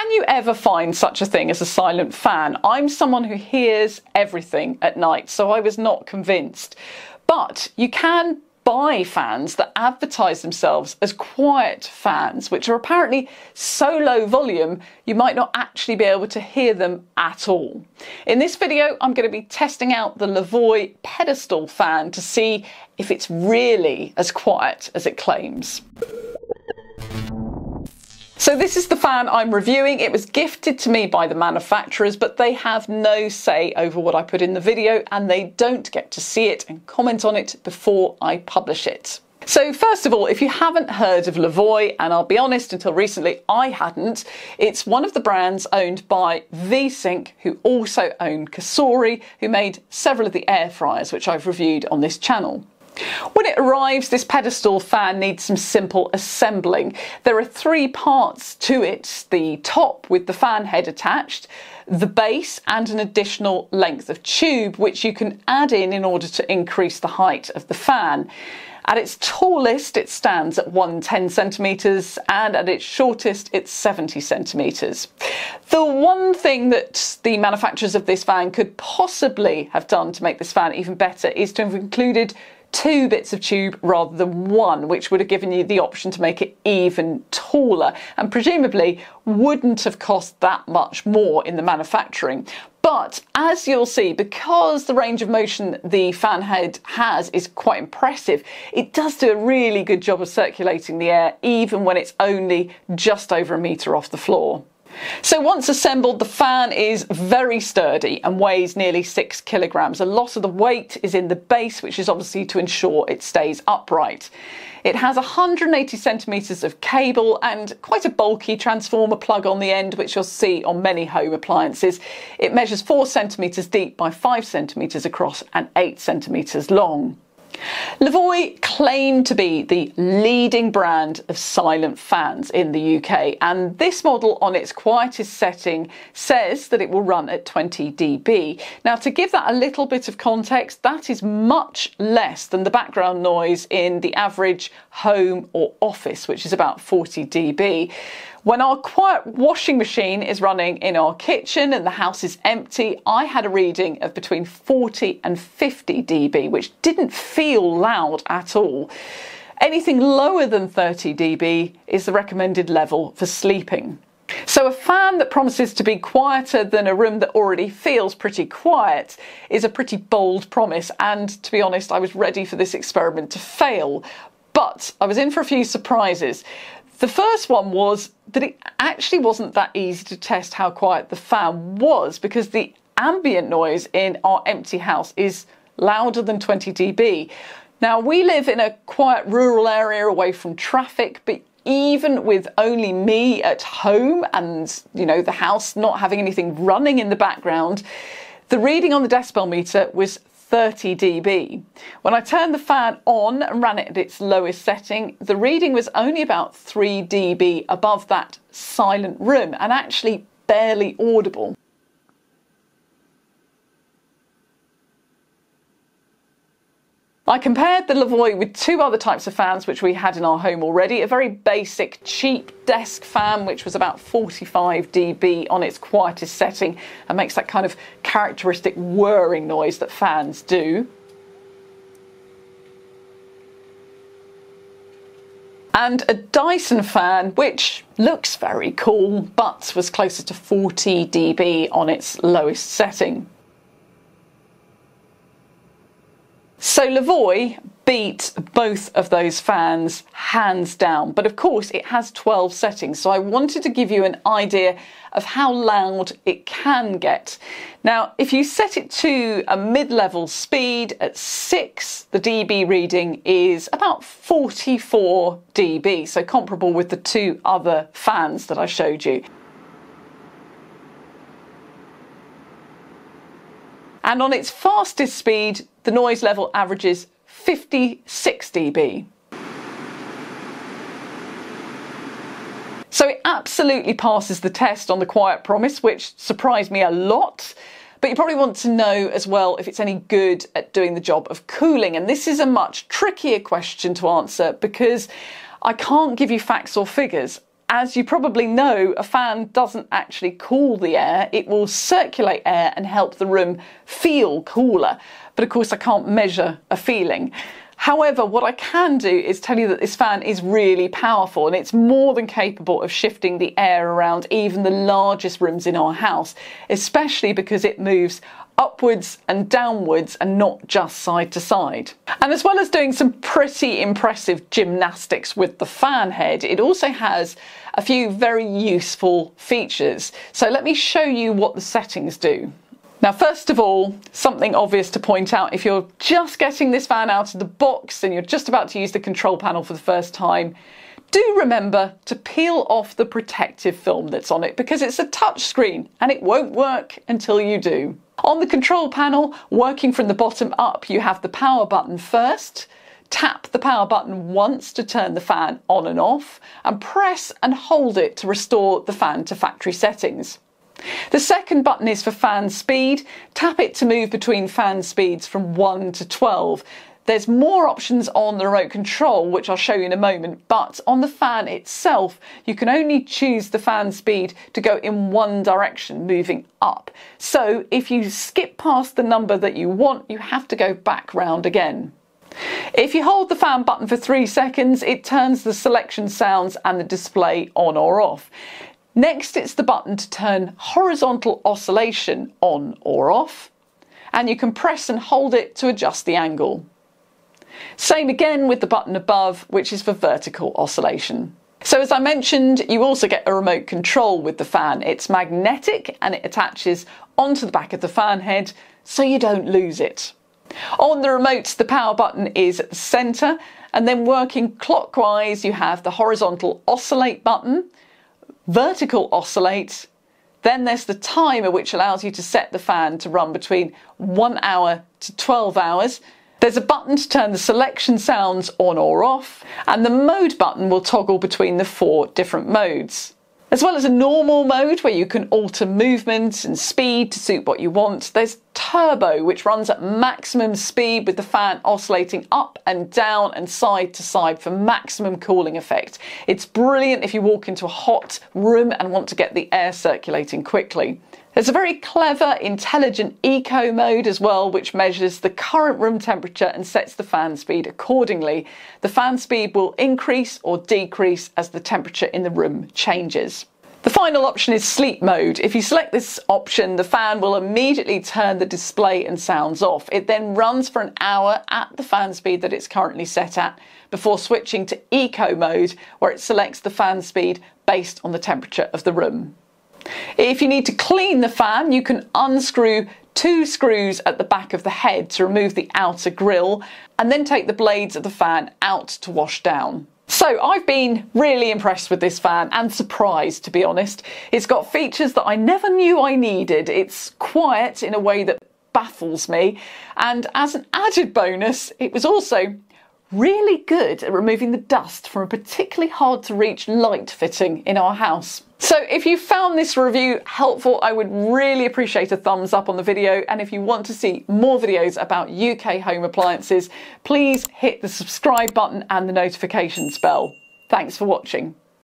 Can you ever find such a thing as a silent fan? I'm someone who hears everything at night, so I was not convinced. But you can buy fans that advertise themselves as quiet fans, which are apparently so low volume you might not actually be able to hear them at all. In this video, I'm going to be testing out the Levoit pedestal fan to see if it's really as quiet as it claims. So this is the fan I'm reviewing. It was gifted to me by the manufacturers, but they have no say over what I put in the video, and they don't get to see it and comment on it before I publish it. So first of all, if you haven't heard of Levoit, and I'll be honest, until recently I hadn't, it's one of the brands owned by V-Sync, who also own Cosori, who made several of the air fryers which I've reviewed on this channel. When it arrives, this pedestal fan needs some simple assembling. There are three parts to it: the top with the fan head attached, the base, and an additional length of tube which you can add in order to increase the height of the fan. At its tallest, it stands at 110 centimetres, and at its shortest, it's 70 centimetres. The one thing that the manufacturers of this fan could possibly have done to make this fan even better is to have included two bits of tube rather than one, which would have given you the option to make it even taller, and presumably wouldn't have cost that much more in the manufacturing. But as you'll see, because the range of motion the fan head has is quite impressive, it does do a really good job of circulating the air, even when it's only just over a metre off the floor. So once assembled, the fan is very sturdy and weighs nearly 6 kilograms. A lot of the weight is in the base, which is obviously to ensure it stays upright. It has 180 centimetres of cable and quite a bulky transformer plug on the end, which you'll see on many home appliances. It measures 4 centimetres deep by 5 centimetres across and 8 centimetres long. Levoit claim to be the leading brand of silent fans in the UK, and this model on its quietest setting says that it will run at 20 dB. Now, to give that a little bit of context, that is much less than the background noise in the average home or office, which is about 40 dB. When our quiet washing machine is running in our kitchen and the house is empty, I had a reading of between 40 and 50 dB, which didn't feel loud at all. Anything lower than 30 dB is the recommended level for sleeping. So a fan that promises to be quieter than a room that already feels pretty quiet is a pretty bold promise, and to be honest, I was ready for this experiment to fail. But I was in for a few surprises. The first one was that it actually wasn't that easy to test how quiet the fan was, because the ambient noise in our empty house is louder than 20 dB. Now, we live in a quiet rural area away from traffic, but even with only me at home and, the house not having anything running in the background, the reading on the decibel meter was 30 dB. When I turned the fan on and ran it at its lowest setting, the reading was only about 3 dB above that silent room and actually barely audible. I compared the Levoit with two other types of fans which we had in our home already. A very basic, cheap desk fan, which was about 45 dB on its quietest setting and makes that kind of characteristic whirring noise that fans do. And a Dyson fan, which looks very cool, but was closer to 40 dB on its lowest setting. So Levoit beat both of those fans hands down, but of course it has 12 settings, so I wanted to give you an idea of how loud it can get. Now, if you set it to a mid-level speed at 6, the dB reading is about 44 dB, so comparable with the two other fans that I showed you. And on its fastest speed, the noise level averages 56 dB. So it absolutely passes the test on the quiet promise, which surprised me a lot. But you probably want to know as well if it's any good at doing the job of cooling. And this is a much trickier question to answer because I can't give you facts or figures. as you probably know, a fan doesn't actually cool the air. It will circulate air and help the room feel cooler. But of course, I can't measure a feeling. However, what I can do is tell you that this fan is really powerful, and it's more than capable of shifting the air around even the largest rooms in our house, especially because it moves upwards and downwards and not just side to side. And as well as doing some pretty impressive gymnastics with the fan head, it also has a few very useful features. So let me show you what the settings do. Now, first of all, something obvious to point out, if you're just getting this fan out of the box and you're just about to use the control panel for the first time, do remember to peel off the protective film that's on it, because it's a touch screen and it won't work until you do. On the control panel, working from the bottom up, you have the power button first. Tap the power button once to turn the fan on and off, and press and hold it to restore the fan to factory settings. The second button is for fan speed. Tap it to move between fan speeds from 1 to 12. There's more options on the remote control, which I'll show you in a moment, but on the fan itself, you can only choose the fan speed to go in one direction, moving up. So if you skip past the number that you want, you have to go back round again. If you hold the fan button for 3 seconds, it turns the selection sounds and the display on or off. Next, it's the button to turn horizontal oscillation on or off, and you can press and hold it to adjust the angle. Same again with the button above, which is for vertical oscillation. So as I mentioned, you also get a remote control with the fan. It's magnetic and it attaches onto the back of the fan head so you don't lose it. On the remote, the power button is at the centre, and then working clockwise, you have the horizontal oscillate button, vertical oscillate, then there's the timer, which allows you to set the fan to run between 1 hour to 12 hours. There's a button to turn the selection sounds on or off, and the mode button will toggle between the 4 different modes. As well as a normal mode where you can alter movement and speed to suit what you want, there's turbo, which runs at maximum speed with the fan oscillating up and down and side to side for maximum cooling effect. It's brilliant if you walk into a hot room and want to get the air circulating quickly. There's a very clever, intelligent eco mode as well, which measures the current room temperature and sets the fan speed accordingly. The fan speed will increase or decrease as the temperature in the room changes. The final option is sleep mode. If you select this option, the fan will immediately turn the display and sounds off. It then runs for an hour at the fan speed that it's currently set at, before switching to eco mode, where it selects the fan speed based on the temperature of the room. If you need to clean the fan, you can unscrew 2 screws at the back of the head to remove the outer grill, and then take the blades of the fan out to wash down. So I've been really impressed with this fan, and surprised, to be honest. It's got features that I never knew I needed. It's quiet in a way that baffles me, and as an added bonus, it was also really good at removing the dust from a particularly hard to reach light fitting in our house. So if you found this review helpful, I would really appreciate a thumbs up on the video, and if you want to see more videos about UK home appliances, please hit the subscribe button and the notifications bell. Thanks for watching.